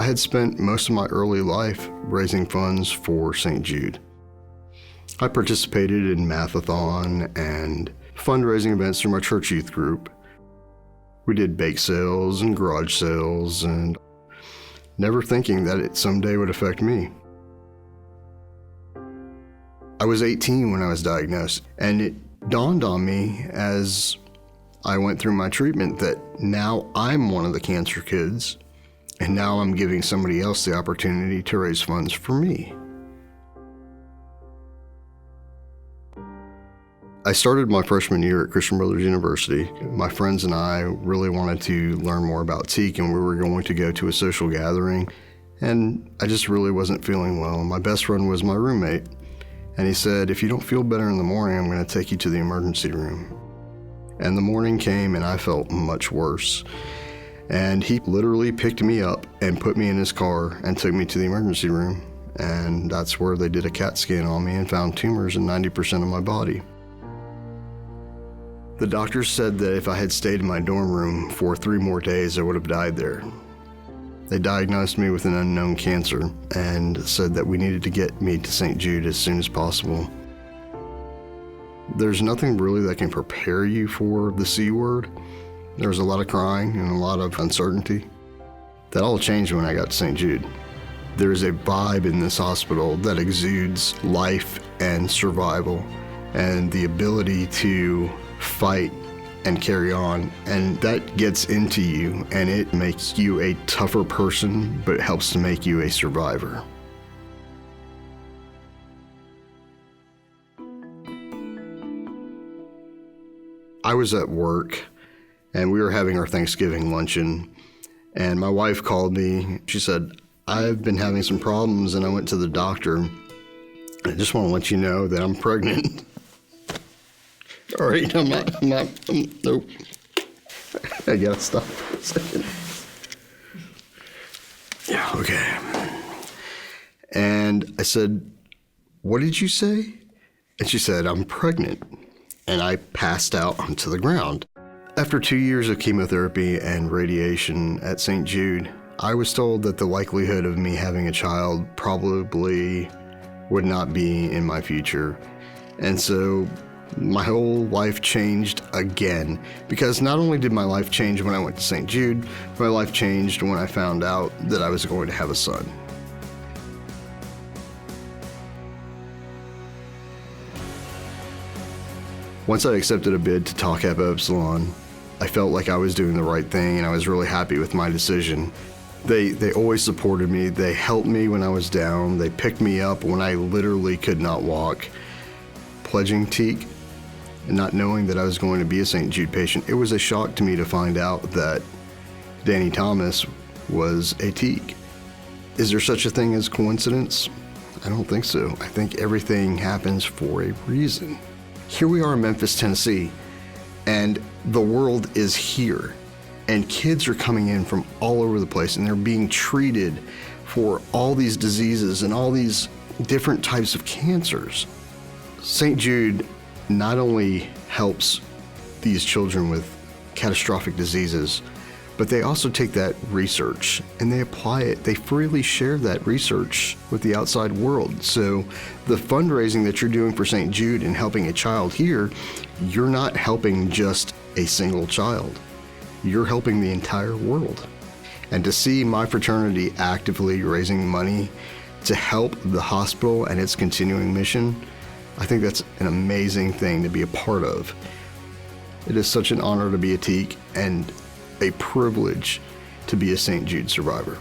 I had spent most of my early life raising funds for St. Jude. I participated in mathathon and fundraising events through my church youth group. We did bake sales and garage sales, and never thinking that it someday would affect me. I was 18 when I was diagnosed, and it dawned on me as I went through my treatment that now I'm one of the cancer kids, and now I'm giving somebody else the opportunity to raise funds for me. I started my freshman year at Christian Brothers University. My friends and I really wanted to learn more about teak, and we were going to go to a social gathering, and I just really wasn't feeling well. My best friend was my roommate, and he said, "If you don't feel better in the morning, I'm going to take you to the emergency room." And the morning came, and I felt much worse. And he literally picked me up and put me in his car and took me to the emergency room. And that's where they did a CAT scan on me and found tumors in 90% of my body. The doctors said that if I had stayed in my dorm room for 3 more days, I would have died there. They diagnosed me with an unknown cancer and said that we needed to get me to St. Jude as soon as possible. There's nothing really that can prepare you for the C word. There was a lot of crying and a lot of uncertainty. That all changed when I got to St. Jude. There's a vibe in this hospital that exudes life and survival and the ability to fight and carry on, and that gets into you, and it makes you a tougher person, but it helps to make you a survivor. I was at work, and we were having our Thanksgiving luncheon, and my wife called me. She said, "I've been having some problems, and I went to the doctor. I just want to let you know that I'm pregnant." All right, nope. I gotta stop for a second. Yeah, okay. And I said, "What did you say?" And she said, "I'm pregnant." And I passed out onto the ground. After 2 years of chemotherapy and radiation at St. Jude, I was told that the likelihood of me having a child probably would not be in my future. And so my whole life changed again, because not only did my life change when I went to St. Jude, my life changed when I found out that I was going to have a son. Once I accepted a bid to Tau Kappa Epsilon, I felt like I was doing the right thing, and I was really happy with my decision. They always supported me. They helped me when I was down. They picked me up when I literally could not walk. Pledging teak and not knowing that I was going to be a St. Jude patient, it was a shock to me to find out that Danny Thomas was a teak. Is there such a thing as coincidence? I don't think so. I think everything happens for a reason. Here we are in Memphis, Tennessee, and the world is here. And kids are coming in from all over the place, and they're being treated for all these diseases and all these different types of cancers. St. Jude not only helps these children with catastrophic diseases, but they also take that research and they apply it. They freely share that research with the outside world. So the fundraising that you're doing for St. Jude and helping a child here, you're not helping just a single child. You're helping the entire world. And to see my fraternity actively raising money to help the hospital and its continuing mission, I think that's an amazing thing to be a part of. It is such an honor to be a teak and a privilege to be a St. Jude survivor.